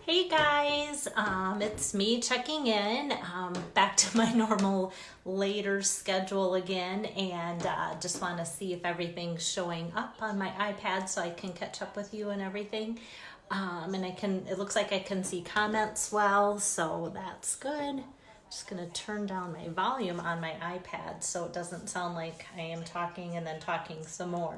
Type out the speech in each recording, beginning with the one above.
Hey guys, it's me checking in, back to my normal later schedule again, and just want to see if everything's showing up on my iPad so I can catch up with you and everything. And it looks like I can see comments well, so that's good. Just gonna turn down my volume on my iPad so it doesn't sound like I am talking and then talking some more.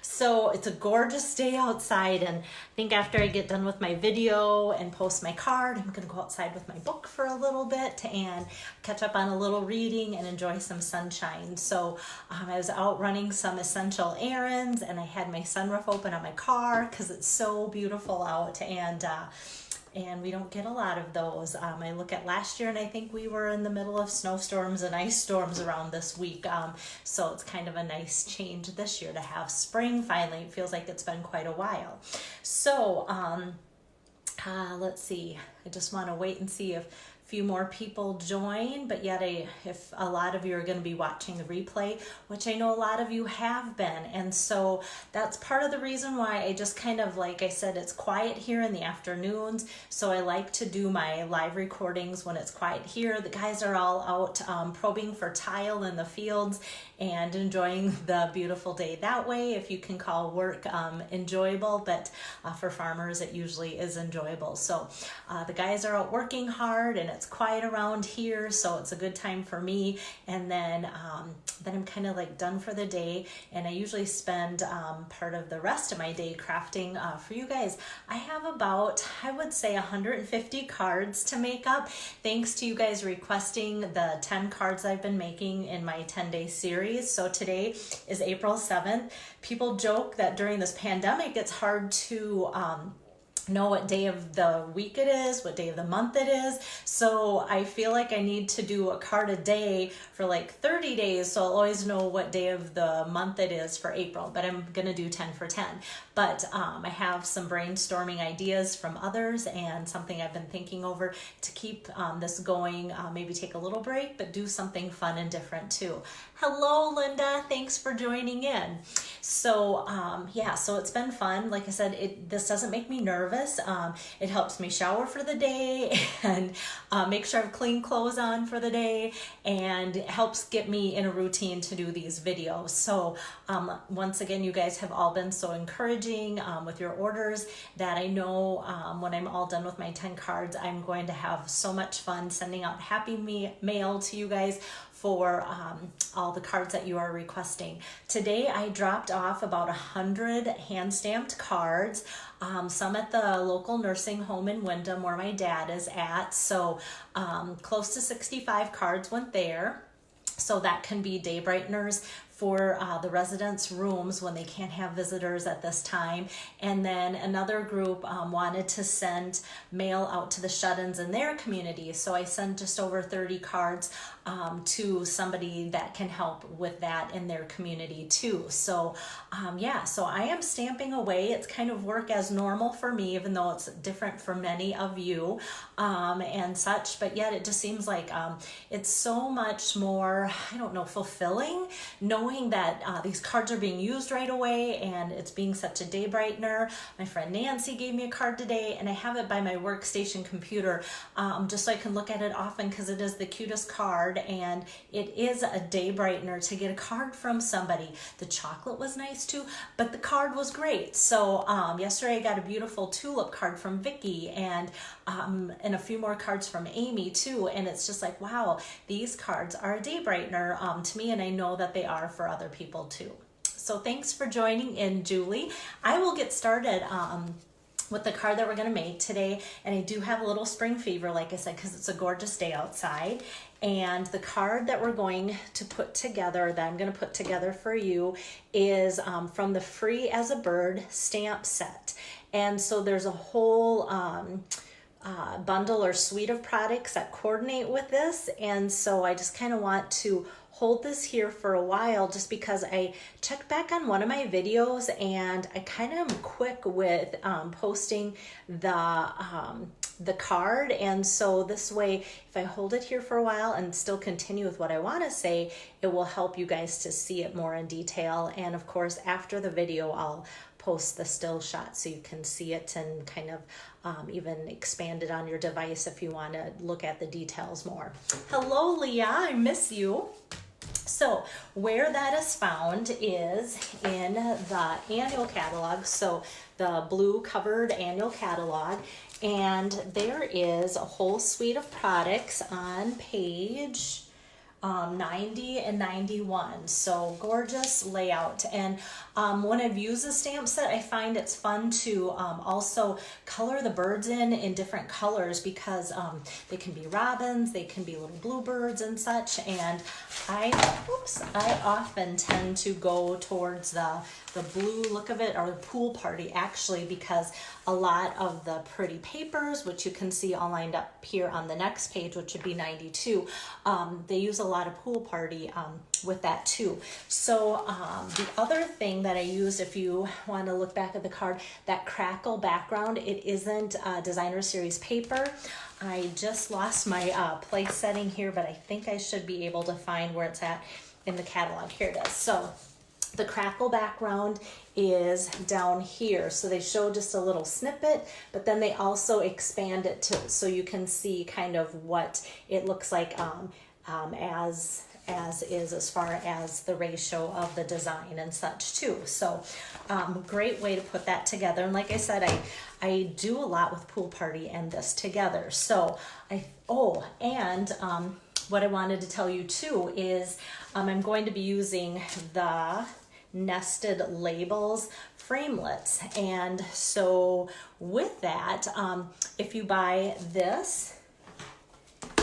So it's a gorgeous day outside, and I think after I get done with my video and post my card, I'm gonna go outside with my book for a little bit and catch up on a little reading and enjoy some sunshine. So I was out running some essential errands, and I had my sunroof open on my car because it's so beautiful out, and we don't get a lot of those. I look at last year and I think we were in the middle of snowstorms and ice storms around this week. So it's kind of a nice change this year to have spring finally. It feels like it's been quite a while. So let's see. I just want to wait and see if a few more people join, but yet if a lot of you are going to be watching the replay, which I know a lot of you have been, and so that's part of the reason why I just kind of, like I said, it's quiet here in the afternoons, so I like to do my live recordings when it's quiet here. The guys are all out probing for tile in the fields and enjoying the beautiful day that way, if you can call work enjoyable, but for farmers it usually is enjoyable. So the guys are out working hard, and it's quiet around here, so it's a good time for me. And then I'm kind of like done for the day, and I usually spend part of the rest of my day crafting for you guys. I have about, I would say, 150 cards to make up, thanks to you guys requesting the 10 cards I've been making in my 10-day series. So today is April 7th. People joke that during this pandemic it's hard to know what day of the week it is, what day of the month it is. So I feel like I need to do a card a day for like 30 days, so I'll always know what day of the month it is for April, but I'm gonna do 10 for 10. But I have some brainstorming ideas from others and something I've been thinking over to keep this going, maybe take a little break, but do something fun and different too. Hello, Linda, thanks for joining in. So yeah, so it's been fun. Like I said, this doesn't make me nervous. It helps me shower for the day and make sure I have clean clothes on for the day, and it helps get me in a routine to do these videos. So once again, you guys have all been so encouraging with your orders that I know when I'm all done with my 10 cards, I'm going to have so much fun sending out happy mail to you guys for all the cards that you are requesting. Today I dropped off about 100 hand-stamped cards, some at the local nursing home in Windham where my dad is at, so close to 65 cards went there. So that can be day brighteners for the residents' rooms when they can't have visitors at this time. And then another group wanted to send mail out to the shut-ins in their community. So I sent just over 30 cards to somebody that can help with that in their community too. So yeah, so I am stamping away. It's kind of work as normal for me, even though it's different for many of you and such, but yet it just seems like it's so much more, I don't know, fulfilling knowing that these cards are being used right away, and it's being such a day brightener. My friend Nancy gave me a card today, and I have it by my workstation computer just so I can look at it often, because it is the cutest card, and it is a day brightener to get a card from somebody. The chocolate was nice too, but the card was great. So yesterday I got a beautiful tulip card from Vicky, and a few more cards from Amy too, and it's just like, wow, these cards are a day brightener to me, and I know that they are for other people too. So thanks for joining in, Julie. I will get started with the card that we're going to make today, and I do have a little spring fever, like I said, because it's a gorgeous day outside. And the card that we're going to put together, that I'm going to put together for you, is from the Free as a Bird stamp set. And so there's a whole bundle or suite of products that coordinate with this, and so I just kind of want to hold this here for a while, just because I checked back on one of my videos and I kind of am quick with posting the card, and so this way, if I hold it here for a while and still continue with what I want to say, it will help you guys to see it more in detail. And of course, after the video, I'll post the still shot so you can see it and kind of even expand it on your device if you want to look at the details more. Hello, Leah, I miss you. So where that is found is in the annual catalog, so the blue covered annual catalog, and there is a whole suite of products on page 90 and 91. So gorgeous layout. And when I've used the stamp set, I find it's fun to also color the birds in different colors, because they can be robins, they can be little bluebirds and such. And I often tend to go towards the blue look of it, or the pool party actually, because a lot of the pretty papers, which you can see all lined up here on the next page, which would be 92, they use a lot of pool party with that too. So the other thing that I used, if you want to look back at the card, that crackle background, it isn't designer series paper. I just lost my place setting here, but I think I should be able to find where it's at in the catalog. Here it is. So the crackle background is down here. So they show just a little snippet, but then they also expand it so you can see kind of what it looks like as far as the ratio of the design and such too. So great way to put that together. And like I said, I do a lot with pool party and this together. So what I wanted to tell you too is I'm going to be using the nested labels framelits. And so with that, if you buy this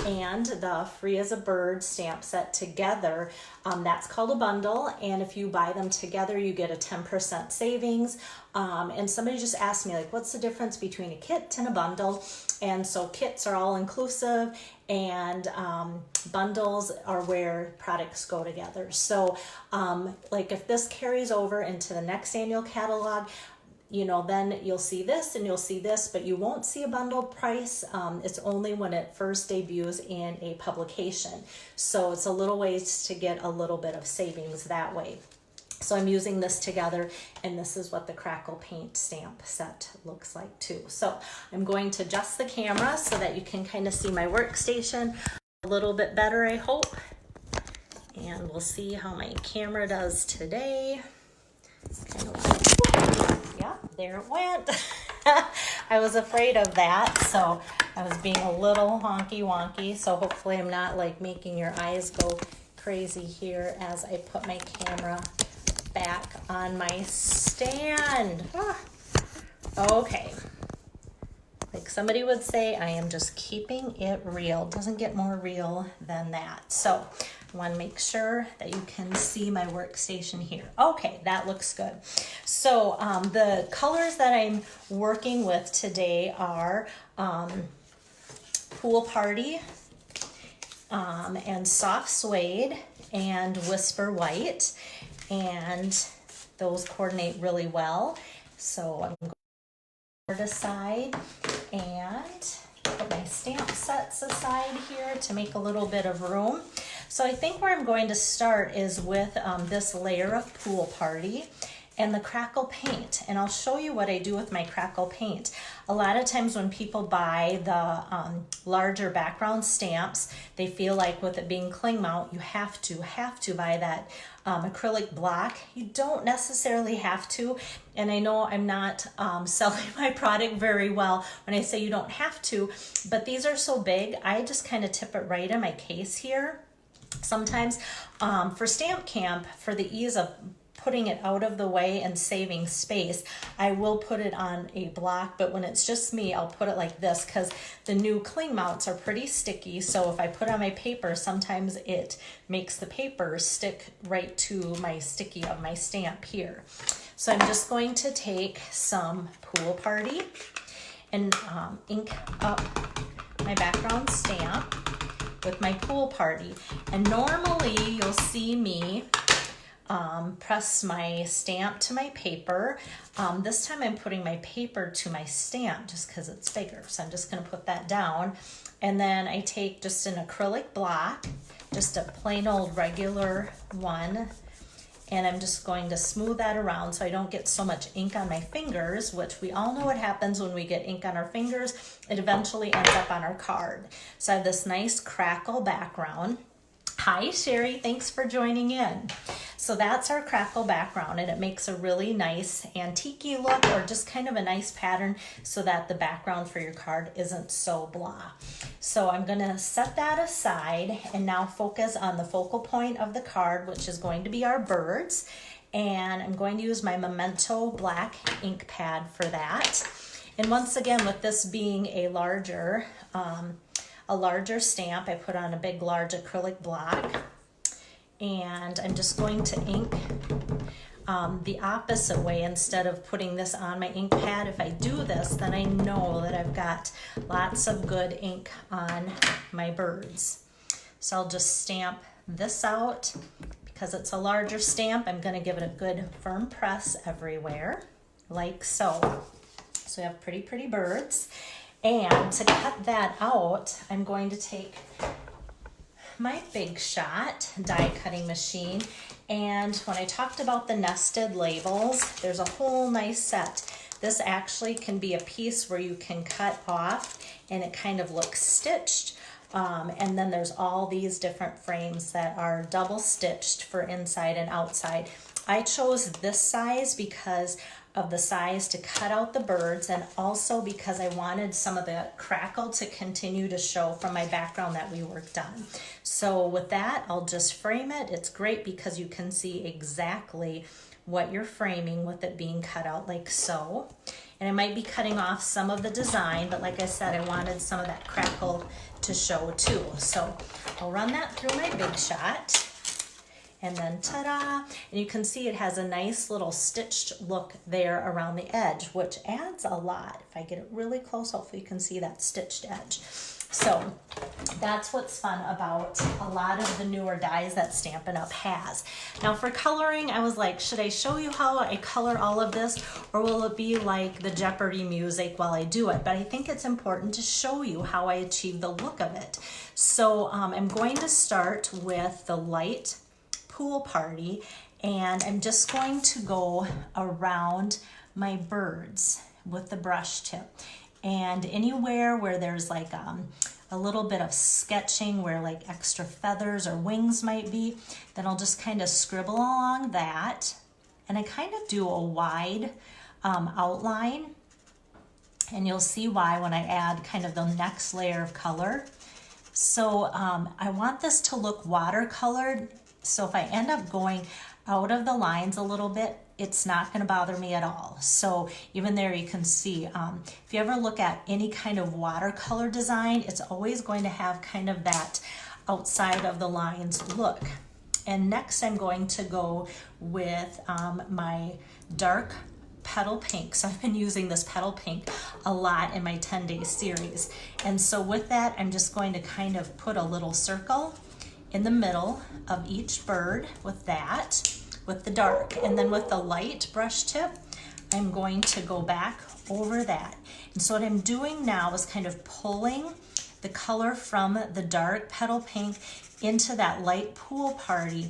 and the Free as a Bird stamp set together, that's called a bundle, and if you buy them together you get a 10% savings. And somebody just asked me, like, what's the difference between a kit and a bundle? And so kits are all inclusive, and bundles are where products go together. So like if this carries over into the next annual catalog, then you'll see this and you'll see this, but you won't see a bundled price. It's only when it first debuts in a publication. So it's a little ways to get a little bit of savings that way. So I'm using this together, and this is what the Crackle Paint stamp set looks like too. So I'm going to adjust the camera so that you can kind of see my workstation a little bit better, I hope. And we'll see how my camera does today. Kind of like, yeah, there it went. I was afraid of that, so I was being a little honky wonky. So hopefully I'm not like making your eyes go crazy here as I put my camera back on my stand. Okay. Like somebody would say, I am just keeping it real. Doesn't get more real than that. So I want to make sure that you can see my workstation here. Okay, that looks good. So the colors that I'm working with today are Pool Party and Soft Suede and Whisper White, and those coordinate really well. So I'm going to put aside and put my stamp sets aside here to make a little bit of room. So I think where I'm going to start is with this layer of Pool Party and the Crackle Paint, and I'll show you what I do with my Crackle Paint. A lot of times when people buy the larger background stamps, they feel like with it being cling mount, you have to buy that acrylic block. You don't necessarily have to, and I know I'm not selling my product very well when I say you don't have to, but these are so big, I just kind of tip it right in my case here. Sometimes for Stamp Camp, for the ease of putting it out of the way and saving space, I will put it on a block, but when it's just me, I'll put it like this because the new cling mounts are pretty sticky. So if I put on my paper, sometimes it makes the paper stick right to my sticky of my stamp here. So I'm just going to take some Pool Party and ink up my background stamp with my Pool Party. And normally you'll see me press my stamp to my paper. This time I'm putting my paper to my stamp just because it's bigger. So I'm just going to put that down. And then I take just an acrylic block, just a plain old regular one, and I'm just going to smooth that around so I don't get so much ink on my fingers, which we all know what happens when we get ink on our fingers. It eventually ends up on our card. So I have this nice crackle background. Hi Sherry, thanks for joining in. So that's our crackle background, and it makes a really nice antique look, or just kind of a nice pattern so that the background for your card isn't so blah. So I'm gonna set that aside and now focus on the focal point of the card, which is going to be our birds. And I'm going to use my Memento black ink pad for that. And once again, with this being a larger stamp, I put on a big, large acrylic block, and I'm just going to ink the opposite way instead of putting this on my ink pad. If I do this, then I know that I've got lots of good ink on my birds. So I'll just stamp this out. Because it's a larger stamp, I'm going to give it a good firm press everywhere, like so. So we have pretty, pretty birds. And to cut that out, I'm going to take my Big Shot die cutting machine. And when I talked about the nested labels, there's a whole nice set. This actually can be a piece where you can cut off and it kind of looks stitched. And then there's all these different frames that are double stitched for inside and outside. I chose this size because of the size to cut out the birds, and also because I wanted some of the crackle to continue to show from my background that we worked on. So with that, I'll just frame it. It's great because you can see exactly what you're framing with it being cut out like so. And I might be cutting off some of the design, but like I said, I wanted some of that crackle to show too. So I'll run that through my Big Shot. And then ta-da, and you can see it has a nice little stitched look there around the edge, which adds a lot. If I get it really close, hopefully you can see that stitched edge. So that's what's fun about a lot of the newer dies that Stampin' Up! Has. Now for coloring, I was like, should I show you how I color all of this, or will it be like the Jeopardy music while I do it? But I think it's important to show you how I achieve the look of it. So I'm going to start with the light pool party, and I'm just going to go around my birds with the brush tip, and anywhere where there's like a little bit of sketching where like extra feathers or wings might be, then I'll just kind of scribble along that, and I kind of do a wide outline, and you'll see why when I add kind of the next layer of color. So I want this to look watercolored. So if I end up going out of the lines a little bit, it's not going to bother me at all. So even there you can see, if you ever look at any kind of watercolor design, it's always going to have kind of that outside of the lines look. And next I'm going to go with my dark Petal Pink. So I've been using this Petal Pink a lot in my 10-day series. And so with that, I'm just going to kind of put a little circle in the middle of each bird with that, with the dark. And then with the light brush tip, I'm going to go back over that. And so what I'm doing now is kind of pulling the color from the dark Petal Pink into that light pool party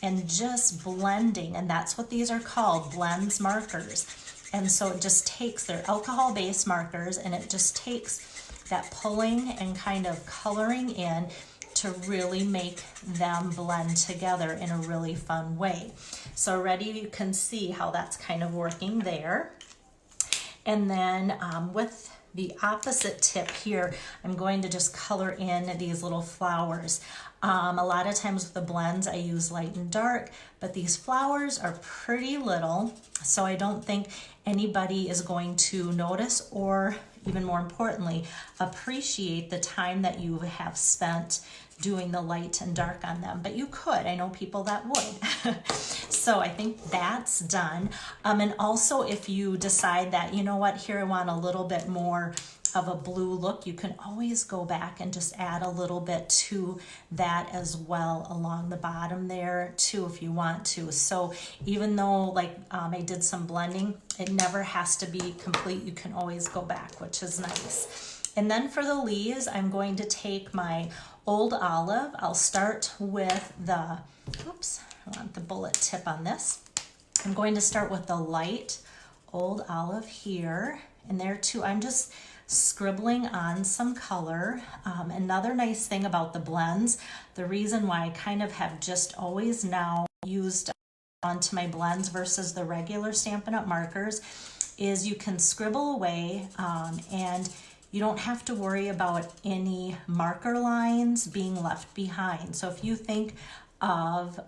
and just blending. And that's what these are called, blends markers. And so it just takes, they're alcohol-based markers, and it just takes that pulling and kind of coloring in to really make them blend together in a really fun way. So already you can see how that's kind of working there. And then with the opposite tip here, I'm going to just color in these little flowers. A lot of times with the blends I use light and dark, but these flowers are pretty little, so I don't think anybody is going to notice, or even more importantly, appreciate the time that you have spent doing the light and dark on them. But you could, I know people that would. So I think that's done. And also if you decide that, you know what, here I want a little bit more of a blue look, you can always go back and just add a little bit to that as well along the bottom there too if you want to. So even though like I did some blending, it never has to be complete. You can always go back, which is nice. And then for the leaves, I'm going to take my Old Olive. I'll start with the, oops, I want the bullet tip on this. I'm going to start with the light Old Olive here, and there too, I'm just scribbling on some color. Another nice thing about the blends, the reason why I kind of have just always now used onto my blends versus the regular Stampin' Up! Markers is you can scribble away and you don't have to worry about any marker lines being left behind. So if you think of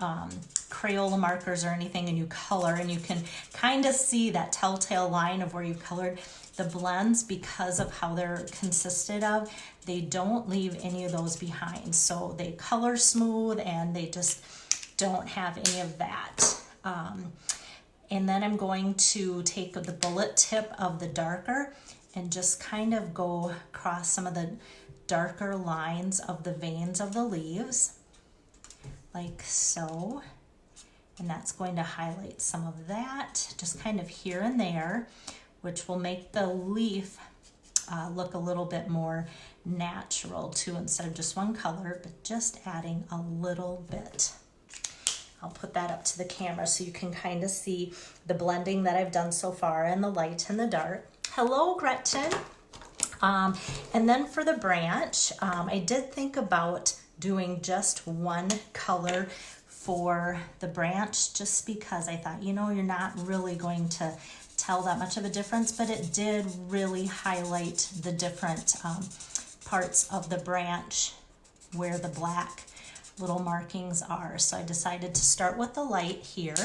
Crayola markers or anything and you color and you can kind of see that telltale line of where you've colored, the blends, because of how they're consisted of, they don't leave any of those behind. So they color smooth and they just don't have any of that. And then I'm going to take the bullet tip of the darker and just kind of go across some of the darker lines of the veins of the leaves, like so. And that's going to highlight some of that, just kind of here and there, which will make the leaf look a little bit more natural too, instead of just one color, but just adding a little bit. I'll put that up to the camera so you can kind of see the blending that I've done so far in the light and the dark. Hello, Gretchen. And then for the branch, I did think about doing just one color for the branch, just because I thought, you know, you're not really going to tell that much of a difference, but it did really highlight the different parts of the branch where the black little markings are. So I decided to start with the light here,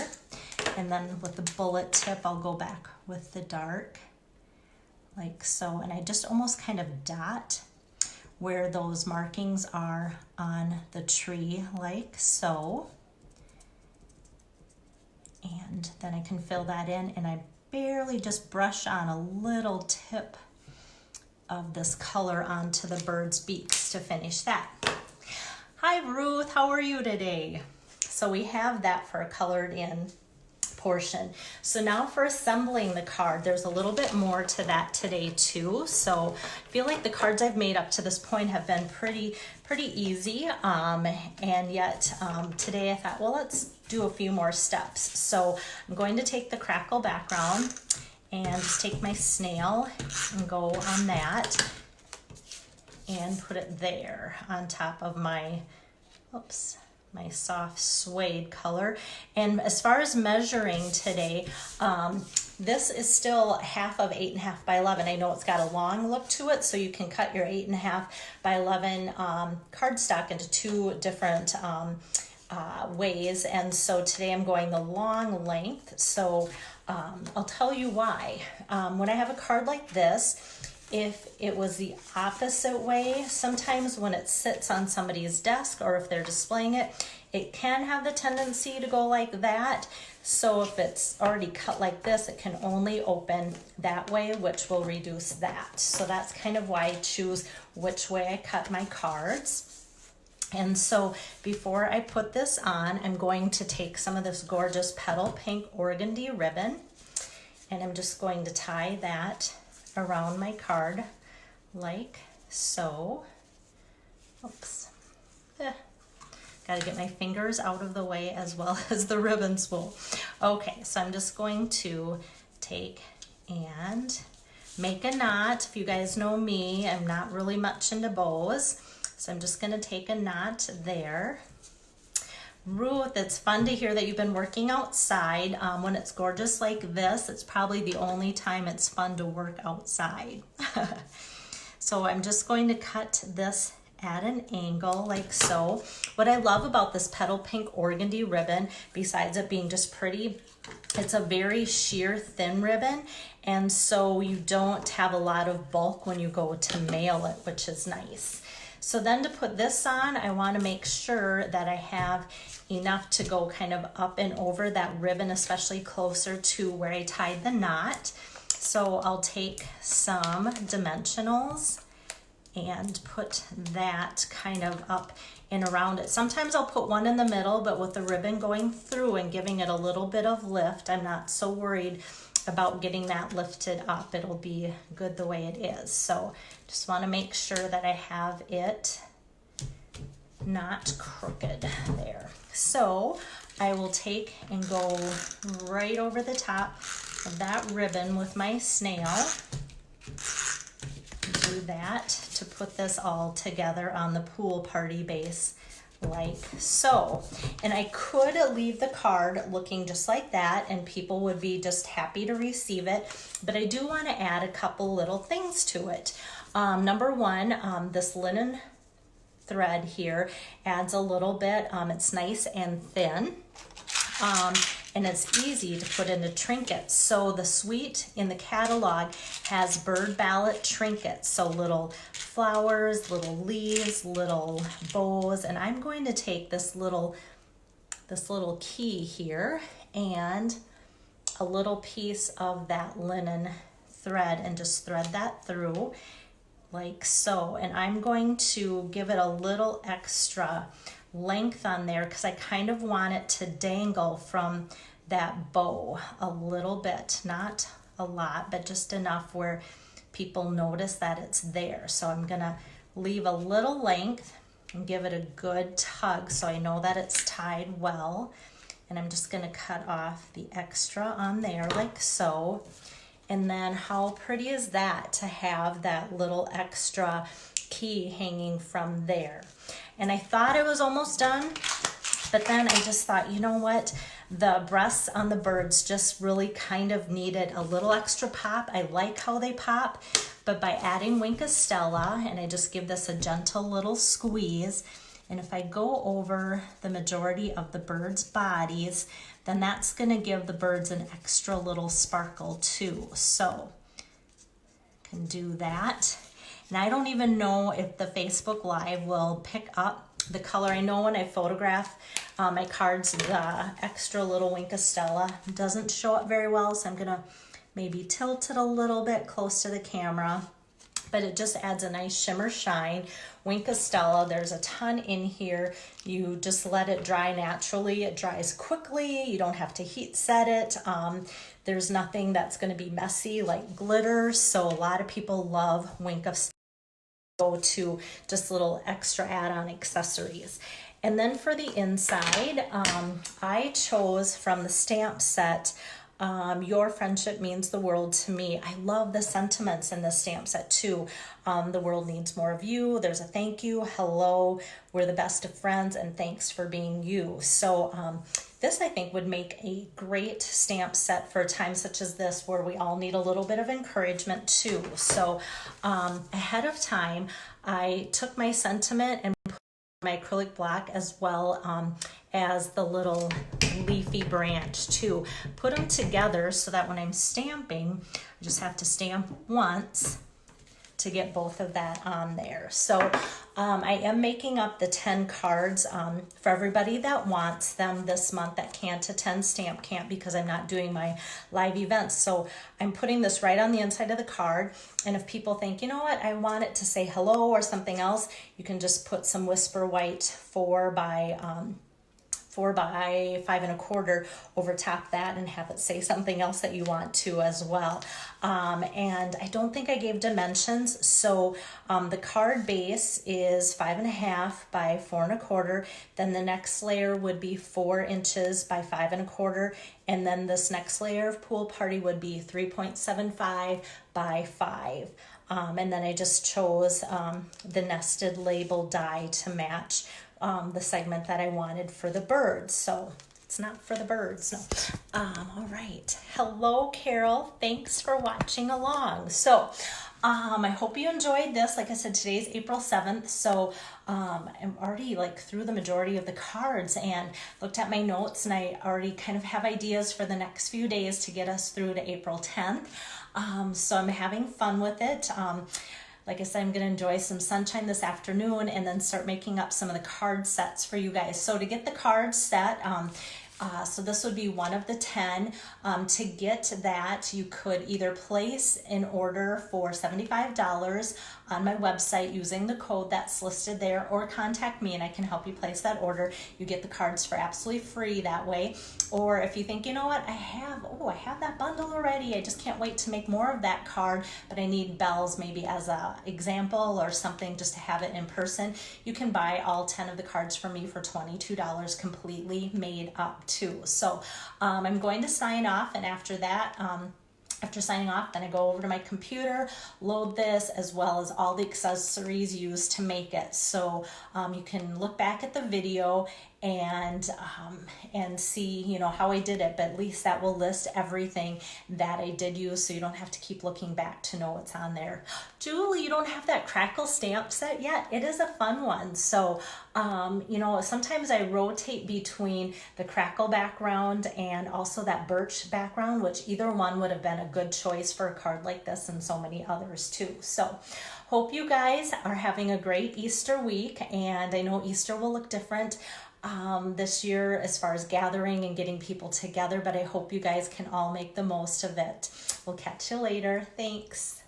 and then with the bullet tip I'll go back with the dark, like so. And I just almost kind of dot where those markings are on the tree, like so. And then I can fill that in, and I barely just brush on a little tip of this color onto the bird's beaks to finish that. Hi Ruth, how are you today? So we have that for a colored in portion. So now for assembling the card, there's a little bit more to that today too. So I feel like the cards I've made up to this point have been pretty easy. And yet today I thought, well, let's do a few more steps. So I'm going to take the Crackle background and just take my snail and go on that and put it there on top of my, oops, my soft suede color. And as far as measuring today, this is still half of 8.5 by 11. I know it's got a long look to it, so you can cut your 8.5 by 11 cardstock into two different ways. And so today I'm going the long length. So I'll tell you why. When I have a card like this, if it was the opposite way, sometimes when it sits on somebody's desk or if they're displaying it, it can have the tendency to go like that. So if it's already cut like this, it can only open that way, which will reduce that. So that's kind of why I choose which way I cut my cards. And so before I put this on, I'm going to take some of this gorgeous Petal Pink Organdy ribbon, and I'm just going to tie that around my card like so. Oops. Got to get my fingers out of the way as well as the ribbon spool. Okay, so I'm just going to take and make a knot. If you guys know me, I'm not really much into bows. So I'm just going to take a knot there. Ruth, it's fun to hear that you've been working outside. When it's gorgeous like this, it's probably the only time it's fun to work outside. So I'm just going to cut this at an angle like so. What I love about this Petal Pink Organdy ribbon, besides it being just pretty, it's a very sheer thin ribbon, and so you don't have a lot of bulk when you go to mail it, which is nice. So then to put this on, I want to make sure that I have enough to go kind of up and over that ribbon, especially closer to where I tied the knot. So I'll take some dimensionals and put that kind of up and around it. Sometimes I'll put one in the middle, but with the ribbon going through and giving it a little bit of lift, I'm not so worried about getting that lifted up. It'll be good the way it is. So just want to make sure that I have it not crooked there. So I will take and go right over the top of that ribbon with my snail. Do that to put this all together on the pool party base like so. And I could leave the card looking just like that and people would be just happy to receive it, but I do want to add a couple little things to it. Number one, this linen thread here adds a little bit. It's nice and thin. And it's easy to put into trinkets. So the suite in the catalog has bird ballot trinkets. So little flowers, little leaves, little bows. And I'm going to take this little key here and a little piece of that linen thread and just thread that through like so. And I'm going to give it a little extra length on there because I kind of want it to dangle from that bow a little bit, not a lot, but just enough where people notice that it's there. So I'm gonna leave a little length and give it a good tug so I know that it's tied well. And I'm just gonna cut off the extra on there like so. And then how pretty is that to have that little extra key hanging from there. And I thought it was almost done, but then I just thought, you know what? The breasts on the birds just really kind of needed a little extra pop. I like how they pop, but by adding Wink of Stella, and I just give this a gentle little squeeze, and if I go over the majority of the birds' bodies, then that's gonna give the birds an extra little sparkle too. So, can do that. And I don't even know if the Facebook Live will pick up the color. I know when I photograph my cards, the extra little Wink of Stella doesn't show up very well, so I'm gonna maybe tilt it a little bit close to the camera, but it just adds a nice shimmer shine. Wink of Stella, there's a ton in here. You just let it dry naturally. It dries quickly. You don't have to heat set it. There's nothing that's gonna be messy like glitter, so a lot of people love Wink of Stella. Go to just little extra add-on accessories. And then for the inside, I chose from the stamp set, Your Friendship Means the World to Me. I love the sentiments in the stamp set too. The world needs more of you. There's a thank you, hello, we're the best of friends, and thanks for being you. So this I think would make a great stamp set for a time such as this where we all need a little bit of encouragement too. So ahead of time, I took my sentiment and put my acrylic block as well as the little leafy branch too. Put them together so that when I'm stamping, I just have to stamp once to get both of that on there. So I am making up the 10 cards for everybody that wants them this month that can't attend Stamp Camp because I'm not doing my live events. So I'm putting this right on the inside of the card. And if people think, you know what, I want it to say hello or something else, you can just put some Whisper White 4 by 5 1/4 over top that and have it say something else that you want to as well. And I don't think I gave dimensions. So the card base is 5 1/2 by 4 1/4. Then the next layer would be 4 inches by 5 1/4. And then this next layer of Pool Party would be 3.75 by 5. And then I just chose the nested label die to match the segment that I wanted for the birds. So it's not for the birds, no. All right. Hello, Carol. Thanks for watching along. So I hope you enjoyed this. Like I said, today's April 7th. So I'm already like through the majority of the cards and looked at my notes, and I already kind of have ideas for the next few days to get us through to April 10th. So I'm having fun with it. Like I said, I'm going to enjoy some sunshine this afternoon and then start making up some of the card sets for you guys. So to get the card set, So this would be one of the 10. To get that, you could either place an order for $75 on my website using the code that's listed there, or contact me and I can help you place that order. You get the cards for absolutely free that way. Or if you think, you know what, I have that bundle already, I just can't wait to make more of that card, but I need bells maybe as a example or something just to have it in person, you can buy all 10 of the cards from me for $22 completely made up too. So I'm going to sign off, and after that, after signing off, then I go over to my computer, load this, as well as all the accessories used to make it. So you can look back at the video and see, you know, how I did it, but at least that will list everything that I did use, so you don't have to keep looking back to know what's on there. Julie, you don't have that crackle stamp set yet? It is a fun one. So you know, sometimes I rotate between the crackle background and also that birch background, which either one would have been a good choice for a card like this, and so many others too. So hope you guys are having a great Easter week, and I know Easter will look different this year as far as gathering and getting people together, but I hope you guys can all make the most of it. We'll catch you later. Thanks.